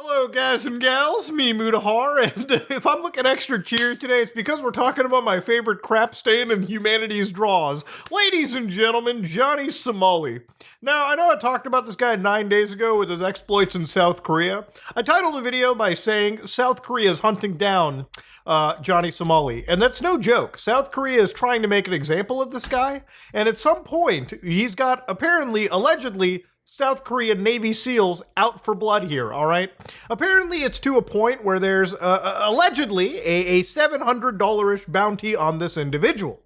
Hello guys and gals, me Mudahar, and if I'm looking extra cheery today, it's because we're talking about my favorite crap stain in humanity's draws. Ladies and gentlemen, Johnny Somali. Now, I know I talked about this guy 9 days ago with his exploits in South Korea. I titled the video by saying South Korea is hunting down Johnny Somali, and that's no joke. South Korea is trying to make an example of this guy, and at some point, he's got, apparently, allegedly, South Korean Navy SEALs out for blood here, all right? Apparently, it's to a point where there's allegedly a $700-ish bounty on this individual.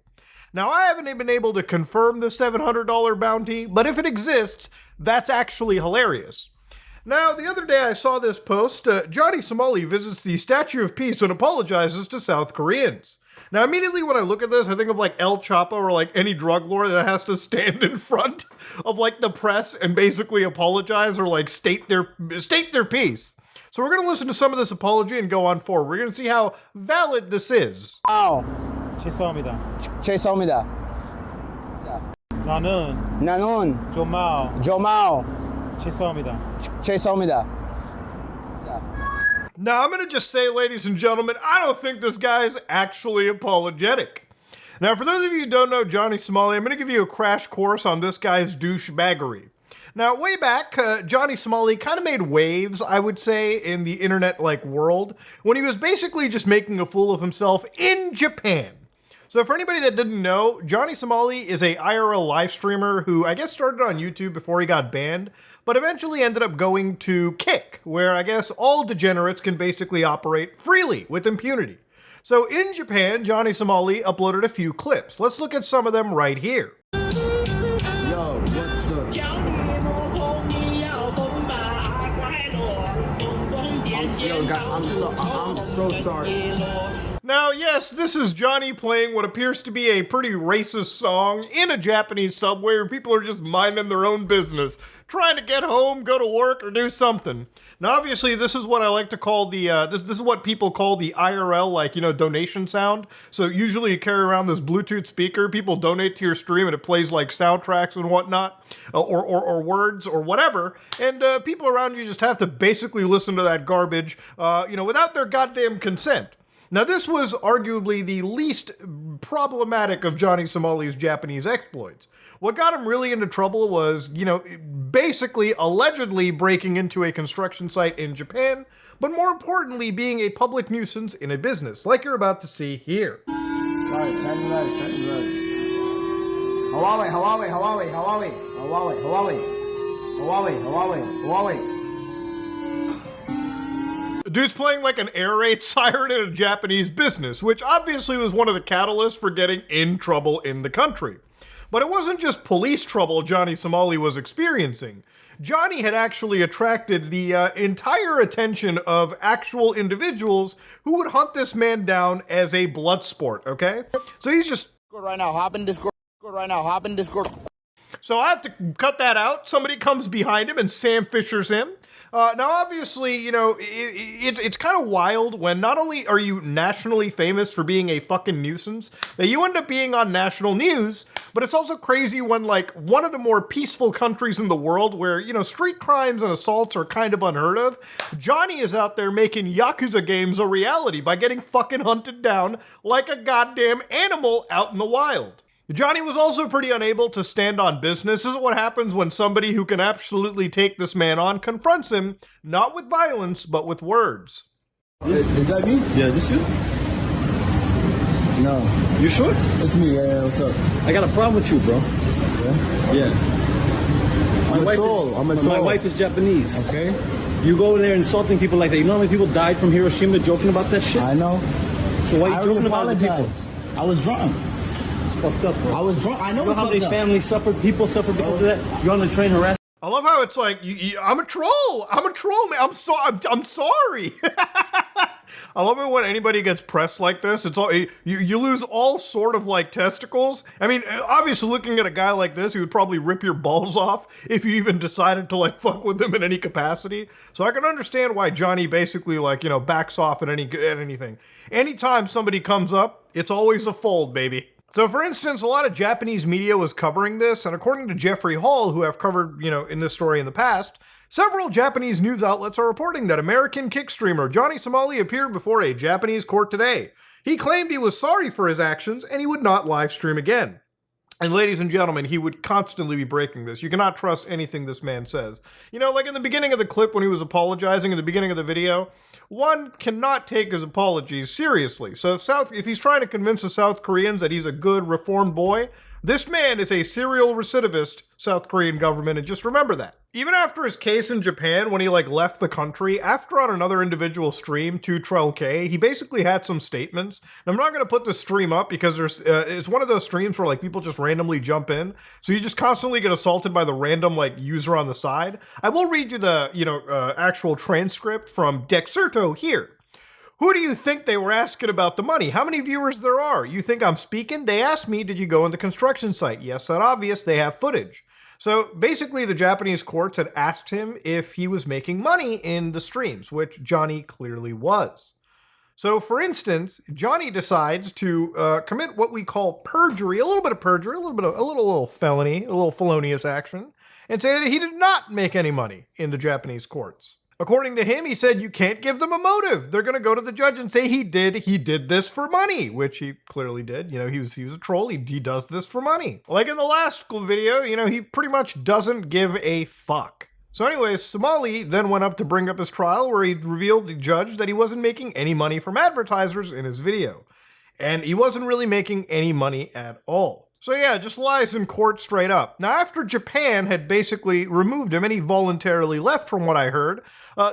Now, I haven't been able to confirm the $700 bounty, but if it exists, that's actually hilarious. Now, the other day I saw this post, Johnny Somali visits the Statue of Peace and apologizes to South Koreans. Now, immediately when I look at this, I think of like El Chapo or like any drug lord that has to stand in front of like the press and basically apologize or like state their piece. So we're going to listen to some of this apology and go on forward. We're going to see how valid this is. 죄송합니다. 죄송합니다. 나는 조마오 죄송합니다. 죄송합니다. Now, I'm going to just say, ladies and gentlemen, I don't think this guy's actually apologetic. Now, for those of you who don't know Johnny Somali, I'm going to give you a crash course on this guy's douchebaggery. Now, way back, Johnny Somali kind of made waves, I would say, in the internet-like world, when he was basically just making a fool of himself in Japan. So for anybody that didn't know, Johnny Somali is a IRL live streamer who I guess started on YouTube before he got banned, but eventually ended up going to Kick, where I guess all degenerates can basically operate freely with impunity. So in Japan, Johnny Somali uploaded a few clips. Let's look at some of them right here. Yo, what's up? Yo, I'm so sorry. Now, yes, this is Johnny playing what appears to be a pretty racist song in a Japanese subway where people are just minding their own business, trying to get home, go to work, or do something. Now, obviously, this is what I like to call the, this is what people call the IRL, like, you know, donation sound. So usually you carry around this Bluetooth speaker, people donate to your stream, and it plays, like, soundtracks and whatnot, or words, or whatever, and people around you just have to basically listen to that garbage, you know, without their goddamn consent. Now, this was arguably the least problematic of Johnny Somali's Japanese exploits. What got him really into trouble was, you know, basically allegedly breaking into a construction site in Japan, but more importantly, being a public nuisance in a business, like you're about to see here. Sorry, Hawaii. Dude's playing like an air raid siren in a Japanese business, which obviously was one of the catalysts for getting in trouble in the country. But it wasn't just police trouble Johnny Somali was experiencing. Johnny had actually attracted the entire attention of actual individuals who would hunt this man down as a blood sport, okay? So he's just... Right now, hop in Discord. So I have to cut that out. Somebody comes behind him and Sam Fishers him. Now, obviously, you know, it's kind of wild when not only are you nationally famous for being a fucking nuisance, that you end up being on national news, but it's also crazy when, like, one of the more peaceful countries in the world where, you know, street crimes and assaults are kind of unheard of, Johnny is out there making Yakuza games a reality by getting fucking hunted down like a goddamn animal out in the wild. Johnny was also pretty unable to stand on business. This is what happens when somebody who can absolutely take this man on confronts him, not with violence, but with words. Is that me? Yeah, this you? No. You sure? It's me, yeah, what's up? I got a problem with you, bro. Yeah? Yeah. I'm a troll. My wife is Japanese. Okay. You go over there insulting people like that. You know how many people died from Hiroshima joking about that shit? I know. So why I are you joking about the people? apologize. I was drunk. Fucked up, bro. I was drunk. I know You know how many families suffered, people suffered because of that? You're on the train harassing. I love how it's like, I'm a troll, man. I'm sorry. I love it when anybody gets pressed like this. It's all you lose all sort of like testicles. I mean, obviously, looking at a guy like this, he would probably rip your balls off if you even decided to like fuck with him in any capacity. So I can understand why Johnny basically like, you know, backs off at anything. Anytime somebody comes up, it's always a fold, baby. So for instance, a lot of Japanese media was covering this, and according to Jeffrey Hall, who I've covered, you know, in this story in the past, Several Japanese news outlets are reporting that American kick streamer Johnny Somali appeared before a Japanese court today. He claimed he was sorry for his actions and he would not live stream again. And ladies and gentlemen, he would constantly be breaking this. You cannot trust anything this man says. You know, like in the beginning of the clip when he was apologizing in the beginning of the video, one cannot take his apologies seriously. So if he's trying to convince the South Koreans that he's a good reformed boy, this man is a serial recidivist South Korean government, and just remember that. Even after his case in Japan, when he left the country, after on another individual stream, 2TRLK, he basically had some statements. And I'm not going to put the stream up because it's one of those streams where people just randomly jump in, so you just constantly get assaulted by the random user on the side. I will read you the actual transcript from Dexerto here. Who do you think they were asking about the money? How many viewers there are? You think I'm speaking? They asked me, did you go in the construction site? Yes, that obvious. They have footage. So basically, the Japanese courts had asked him if he was making money in the streams, which Johnny clearly was. So for instance, Johnny decides to commit what we call perjury, a little bit of perjury, a little felony, a little felonious action, and say that he did not make any money in the Japanese courts. According to him, he said you can't give them a motive. They're going to go to the judge and say he did this for money, which he clearly did. You know, he was a troll. He does this for money. Like in the last video, he pretty much doesn't give a fuck. So anyways, Somali then went up to bring up his trial where he revealed to the judge that he wasn't making any money from advertisers in his video. And he wasn't really making any money at all. So yeah, just lies in court straight up. Now after Japan had basically removed him and he voluntarily left from what I heard,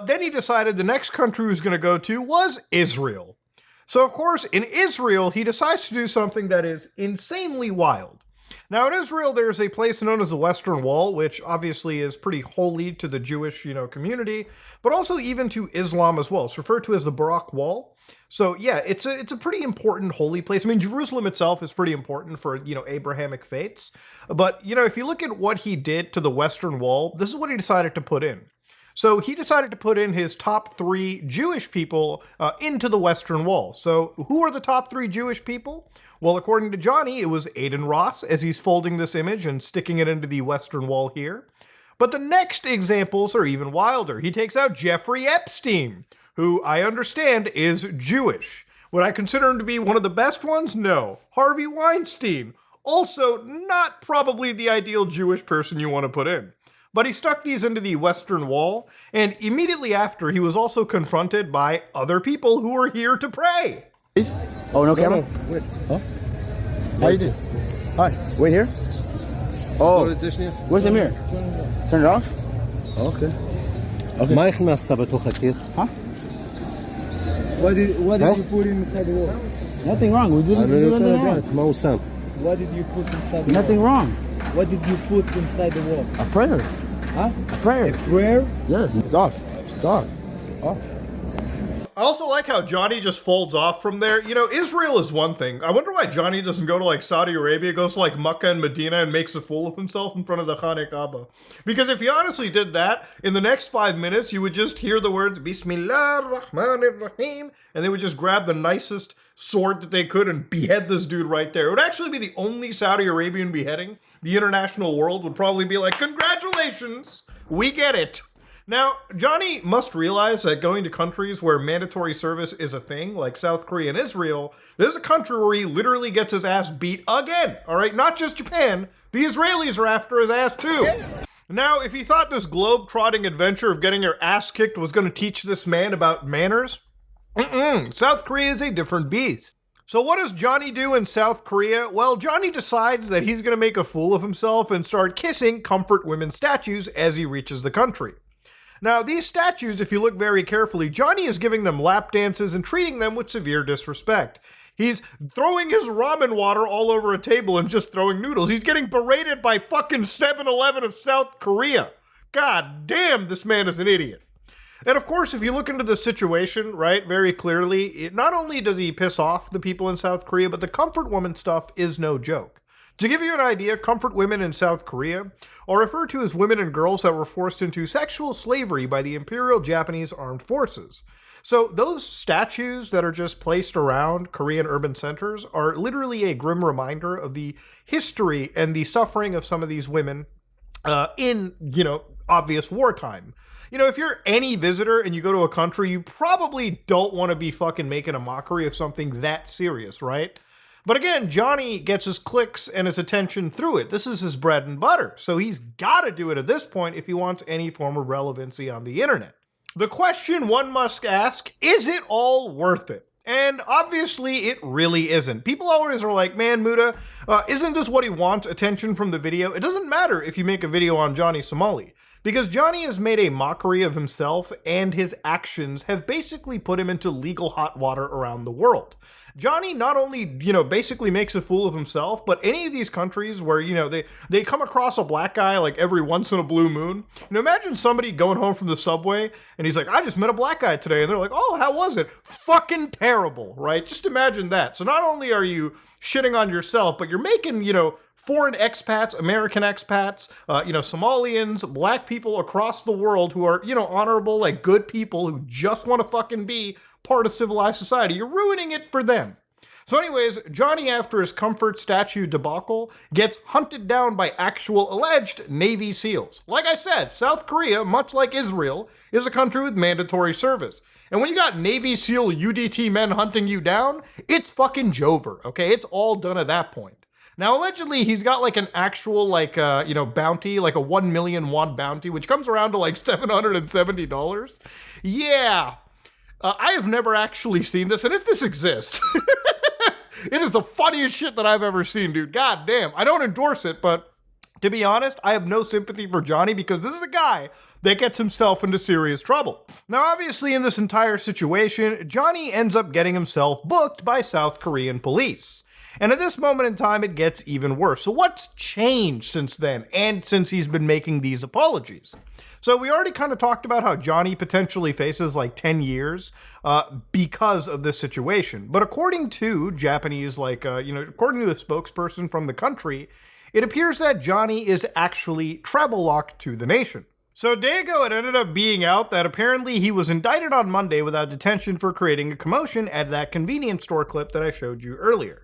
then he decided the next country he was going to go to was Israel. So of course, in Israel, he decides to do something that is insanely wild. Now in Israel, there's a place known as the Western Wall, which obviously is pretty holy to the Jewish, community, but also even to Islam as well. It's referred to as the Barak Wall. So yeah, it's a pretty important holy place. I mean, Jerusalem itself is pretty important for, Abrahamic faiths. But, if you look at what he did to the Western Wall, this is what he decided to put in. So he decided to put in his top 3 Jewish people into the Western Wall. So who are the top 3 Jewish people? Well, according to Johnny, it was Aiden Ross, as he's folding this image and sticking it into the Western Wall here. But the next examples are even wilder. He takes out Jeffrey Epstein, who I understand is Jewish. Would I consider him to be one of the best ones? No. Harvey Weinstein, also not probably the ideal Jewish person you want to put in. But he stuck these into the Western Wall, and immediately after, he was also confronted by other people who were here to pray. Oh, no camera? Wait. Huh? How you doing? Hi. Wait here? Oh, where's the mirror? Turn it off? Okay. מה הכנסת בתוך הקיר? Huh? What did you put inside the wall? Nothing wrong. We didn't do anything wrong. מה הוא שם? What did you put inside the Nothing wall? wrong. What did you put inside the wall? A prayer. Huh? A prayer. Prayer? Yes. It's off. It's off. Off. I also like how Johnny just folds off from there. Israel is one thing. I wonder why Johnny doesn't go to Saudi Arabia, goes to Mecca and Medina and makes a fool of himself in front of the Khane Kaaba. Because if he honestly did that, in the next 5 minutes, you would just hear the words Bismillah ar-Rahman ar-Rahim, and they would just grab the nicest sword that they could and behead this dude right there. It would actually be the only Saudi Arabian beheading. The international world would probably be like, congratulations, we get it. Now, Johnny must realize that going to countries where mandatory service is a thing, like South Korea and Israel, there's a country where he literally gets his ass beat again, all right? Not just Japan. The Israelis are after his ass too. Now, if he thought this globe-trotting adventure of getting your ass kicked was going to teach this man about manners, South Korea is a different beast. So what does Johnny do in South Korea? Well, Johnny decides that he's going to make a fool of himself and start kissing comfort women statues as he reaches the country. Now, these statues, if you look very carefully, Johnny is giving them lap dances and treating them with severe disrespect. He's throwing his ramen water all over a table and just throwing noodles. He's getting berated by fucking 7-Eleven of South Korea. God damn, this man is an idiot. And of course, if you look into the situation, right, very clearly, not only does he piss off the people in South Korea, but the comfort woman stuff is no joke. To give you an idea, comfort women in South Korea are referred to as women and girls that were forced into sexual slavery by the Imperial Japanese Armed Forces. So those statues that are just placed around Korean urban centers are literally a grim reminder of the history and the suffering of some of these women in, obvious wartime. You know, if you're any visitor and you go to a country, you probably don't want to be fucking making a mockery of something that serious, right? But again, Johnny gets his clicks and his attention through it. This is his bread and butter. So he's got to do it at this point if he wants any form of relevancy on the internet. The question one must ask, is it all worth it? And obviously it really isn't. People always are like, man, Muda, isn't this what he wants, attention from the video? It doesn't matter if you make a video on Johnny Somali, because Johnny has made a mockery of himself and his actions have basically put him into legal hot water around the world. Johnny not only, basically makes a fool of himself, but any of these countries where, they come across a black guy like every once in a blue moon. Imagine somebody going home from the subway and he's like, I just met a black guy today. And they're like, oh, how was it? Fucking terrible, right? Just imagine that. So not only are you shitting on yourself, but you're making, foreign expats, American expats, Somalians, black people across the world who are, honorable, like good people who just want to fucking be part of civilized society. You're ruining it for them. So anyways, Johnny, after his comfort statue debacle, gets hunted down by actual alleged Navy SEALs. Like I said, South Korea, much like Israel, is a country with mandatory service. And when you got Navy SEAL UDT men hunting you down, it's fucking Jover, okay? It's all done at that point. Now, allegedly, he's got like an actual bounty, like a 1 million won bounty, which comes around to like $770. Yeah. I have never actually seen this, and if this exists, it is the funniest shit that I've ever seen, dude. God damn. I don't endorse it, but to be honest, I have no sympathy for Johnny because this is a guy that gets himself into serious trouble. Now, obviously, in this entire situation, Johnny ends up getting himself booked by South Korean police. And at this moment in time, it gets even worse. So what's changed since then, and since he's been making these apologies? So we already kind of talked about how Johnny potentially faces like 10 years because of this situation. But according to Japanese, according to the spokesperson from the country, it appears that Johnny is actually travel locked to the nation. So a day ago, it ended up being out that apparently he was indicted on Monday without detention for creating a commotion at that convenience store clip that I showed you earlier.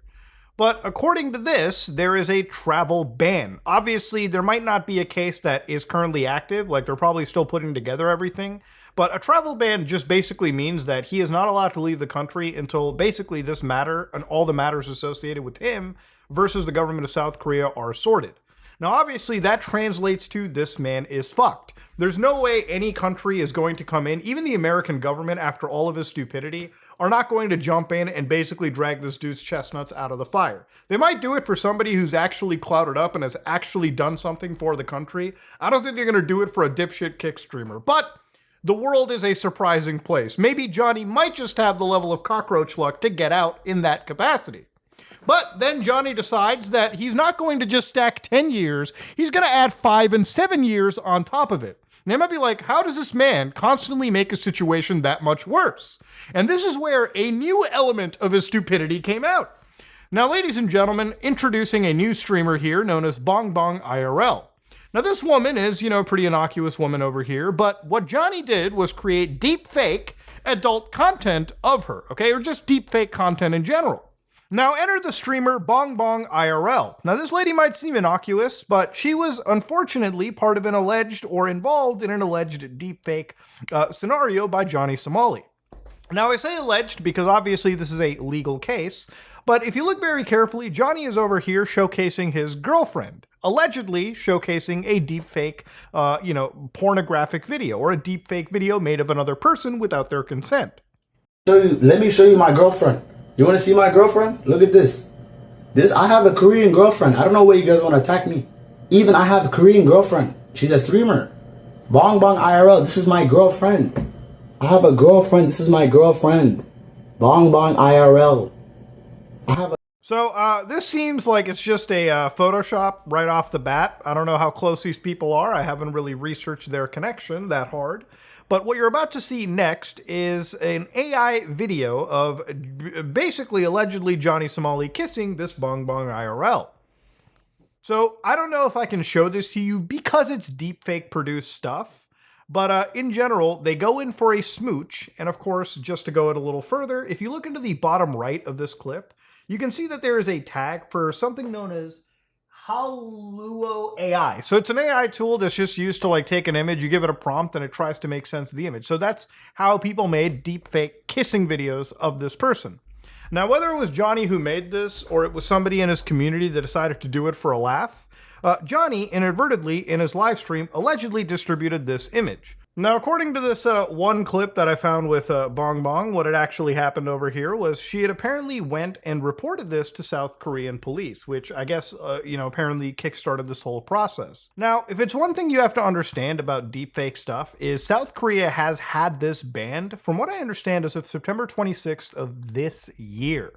But according to this, there is a travel ban. Obviously, there might not be a case that is currently active, like they're probably still putting together everything, but a travel ban just basically means that he is not allowed to leave the country until basically this matter and all the matters associated with him versus the government of South Korea are sorted. Now, obviously, that translates to this man is fucked. There's no way any country is going to come in, even the American government, after all of his stupidity, are not going to jump in and basically drag this dude's chestnuts out of the fire. They might do it for somebody who's actually clouded up and has actually done something for the country. I don't think they're going to do it for a dipshit kick streamer, but the world is a surprising place. Maybe Johnny might just have the level of cockroach luck to get out in that capacity. But then Johnny decides that he's not going to just stack 10 years, he's going to add 5 and 7 years on top of it. And they might be like, how does this man constantly make a situation that much worse? And this is where a new element of his stupidity came out. Now, ladies and gentlemen, introducing a new streamer here known as Bong Bong IRL. Now, this woman is, a pretty innocuous woman over here, but what Johnny did was create deepfake adult content of her, okay? Or just deepfake content in general. Now enter the streamer Bong Bong IRL. Now this lady might seem innocuous, but she was unfortunately part of an alleged or involved in an alleged deepfake scenario by Johnny Somali. Now I say alleged because obviously this is a legal case, but if you look very carefully, Johnny is over here showcasing his girlfriend, allegedly showcasing a deepfake, pornographic video or a deepfake video made of another person without their consent. Let me show you my girlfriend. You want to see my girlfriend? Look at this. I have a Korean girlfriend. I don't know why you guys want to attack me. Even I have a Korean girlfriend. She's a streamer. Bong Bong IRL. This is my girlfriend. I have a girlfriend. This is my girlfriend. Bong Bong IRL. So this seems like it's just a Photoshop right off the bat. I don't know how close these people are. I haven't really researched their connection that hard. But what you're about to see next is an AI video of basically allegedly Johnny Somali kissing this Bong Bong IRL. So I don't know if I can show this to you because it's deepfake produced stuff. But in general, they go in for a smooch. And of course, just to go it a little further, if you look into the bottom right of this clip, you can see that there is a tag for something known as Haluo AI. So it's an AI tool that's just used to like take an image, you give it a prompt, and it tries to make sense of the image. So that's how people made deepfake kissing videos of this person. Now, whether it was Johnny who made this or it was somebody in his community that decided to do it for a laugh, Johnny inadvertently in his live stream allegedly distributed this image. Now, according to this one clip that I found with Bong Bong, what had actually happened over here was she had apparently went and reported this to South Korean police, which I guess, apparently kickstarted this whole process. Now, if it's one thing you have to understand about deepfake stuff is South Korea has had this banned, from what I understand, as of September 26th of this year.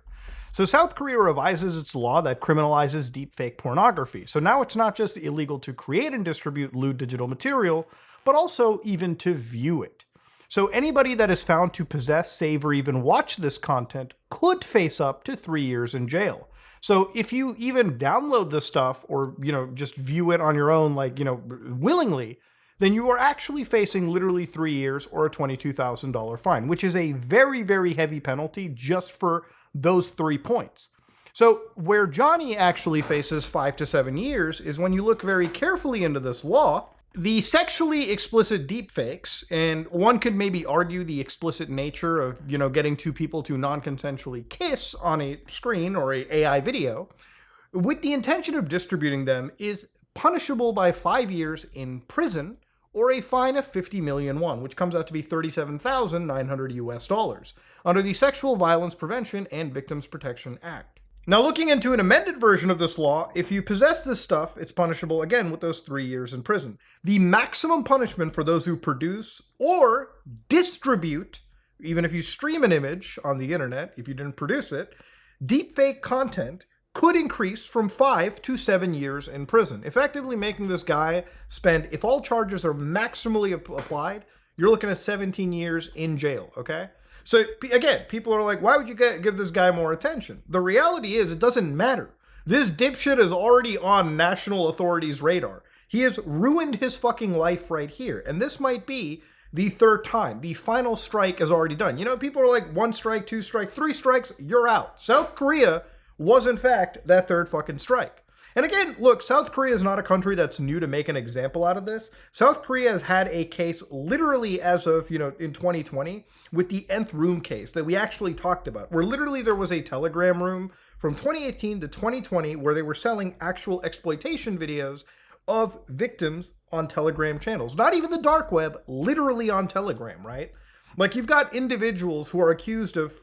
So South Korea revises its law that criminalizes deepfake pornography. So now it's not just illegal to create and distribute lewd digital material, but also even to view it. So anybody that is found to possess, save, or even watch this content could face up to 3 years in jail. So if you even download this stuff or, just view it on your own, willingly, then you are actually facing literally 3 years or a $22,000 fine, which is a very, very heavy penalty just for those 3 points. So where Johnny actually faces 5 to 7 years is when you look very carefully into this law. The sexually explicit deepfakes, and one could maybe argue the explicit nature of, getting two people to non-consensually kiss on a screen or a AI video, with the intention of distributing them is punishable by 5 years in prison or a fine of 50 million won, which comes out to be $37,900 under the Sexual Violence Prevention and Victims Protection Act. Now, looking into an amended version of this law, if you possess this stuff, it's punishable again with those 3 years in prison. The maximum punishment for those who produce or distribute, even if you stream an image on the internet, if you didn't produce it, deepfake content could increase from 5 to 7 years in prison, effectively making this guy spend, if all charges are maximally applied, you're looking at 17 years in jail, okay? So again, people are like, why would you give this guy more attention? The reality is it doesn't matter. This dipshit is already on national authorities' radar. He has ruined his fucking life right here. And this might be the 3rd time. The final strike is already done. People are like 1 strike, 2 strike, 3 strikes, you're out. South Korea was in fact that 3rd fucking strike. And again, look, South Korea is not a country that's new to make an example out of this. South Korea has had a case literally as of, in 2020 with the Nth Room case that we actually talked about, where literally there was a Telegram room from 2018 to 2020 where they were selling actual exploitation videos of victims on Telegram channels. Not even the dark web, literally on Telegram, right? Like, you've got individuals who are accused of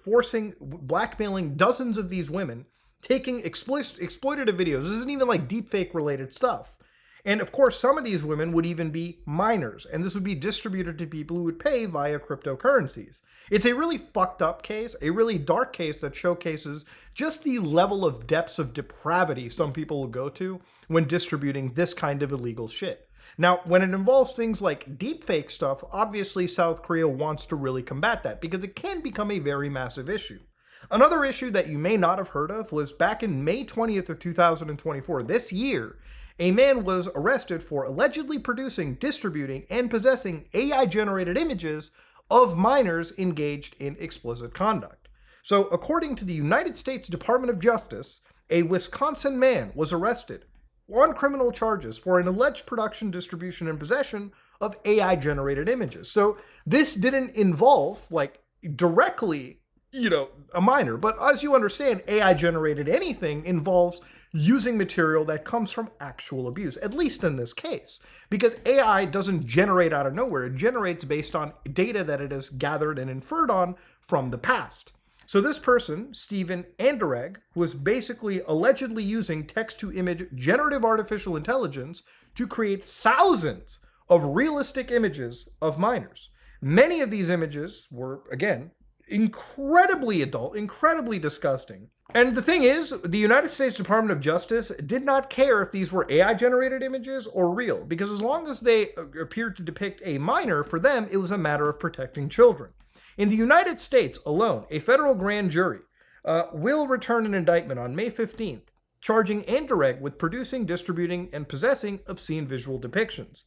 blackmailing dozens of these women, taking exploitative videos. This isn't even like deepfake related stuff. And of course, some of these women would even be minors, and this would be distributed to people who would pay via cryptocurrencies. It's a really fucked up case, a really dark case that showcases just the level of depths of depravity some people will go to when distributing this kind of illegal shit. Now, when it involves things like deepfake stuff, obviously South Korea wants to really combat that because it can become a very massive issue. Another issue that you may not have heard of was back in May 20th of 2024, this year, a man was arrested for allegedly producing, distributing, and possessing AI-generated images of minors engaged in explicit conduct. So, according to the United States Department of Justice, a Wisconsin man was arrested on criminal charges for an alleged production, distribution, and possession of AI-generated images. So, this didn't involve, directly a minor. But as you understand, AI-generated anything involves using material that comes from actual abuse, at least in this case. Because AI doesn't generate out of nowhere. It generates based on data that it has gathered and inferred on from the past. So this person, Stephen Anderegg, was basically allegedly using text-to-image generative artificial intelligence to create thousands of realistic images of minors. Many of these images were, again, incredibly adult, incredibly disgusting. And the thing is, the United States Department of Justice did not care if these were AI-generated images or real, because as long as they appeared to depict a minor, for them, it was a matter of protecting children. In the United States alone, a federal grand jury will return an indictment on May 15th, charging Anderegg with producing, distributing, and possessing obscene visual depictions.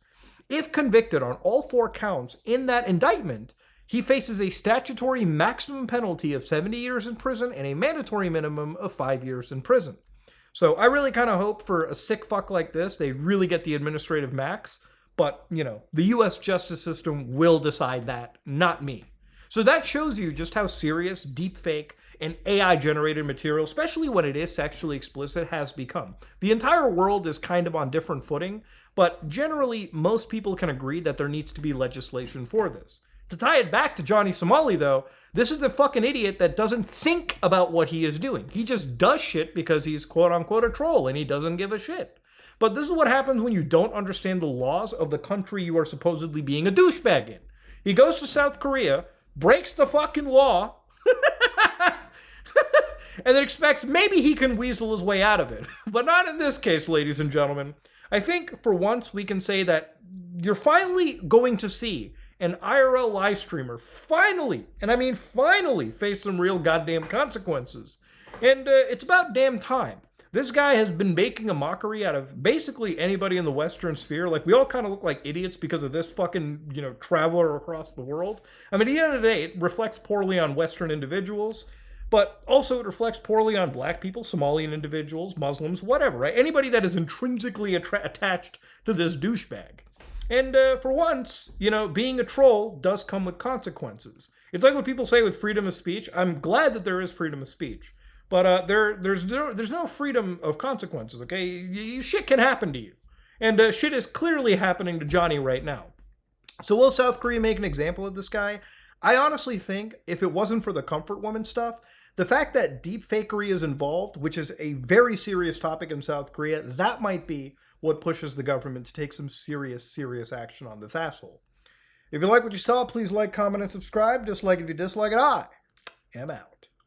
If convicted on all 4 counts in that indictment, he faces a statutory maximum penalty of 70 years in prison and a mandatory minimum of 5 years in prison. So I really kind of hope for a sick fuck like this, they really get the administrative max. But, you know, the US justice system will decide that, not me. So that shows you just how serious deepfake and AI generated material, especially when it is sexually explicit, has become. The entire world is kind of on different footing, but generally most people can agree that there needs to be legislation for this. To tie it back to Johnny Somali, though, this is the fucking idiot that doesn't think about what he is doing. He just does shit because he's quote unquote a troll and he doesn't give a shit. But this is what happens when you don't understand the laws of the country you are supposedly being a douchebag in. He goes to South Korea, breaks the fucking law, and then expects maybe he can weasel his way out of it. But not in this case, ladies and gentlemen. I think for once we can say that you're finally going to see an IRL live streamer finally, and I mean finally, face some real goddamn consequences. And it's about damn time. This guy has been making a mockery out of basically anybody in the Western sphere. Like, we all kind of look like idiots because of this fucking, you know, traveler across the world. I mean, at the end of the day, it reflects poorly on Western individuals, but also it reflects poorly on black people, Somalian individuals, Muslims, whatever, right? Anybody that is intrinsically attached to this douchebag. And for once, you know, being a troll does come with consequences. It's like what people say with freedom of speech. I'm glad that there is freedom of speech. But there's no freedom of consequences, okay? Shit can happen to you. And shit is clearly happening to Johnny right now. So will South Korea make an example of this guy? I honestly think if it wasn't for the comfort woman stuff, the fact that deepfakery is involved, which is a very serious topic in South Korea, that might be what pushes the government to take some serious action on this asshole. If you like what you saw, please like, comment, and subscribe. Dislike if you dislike it. I am out.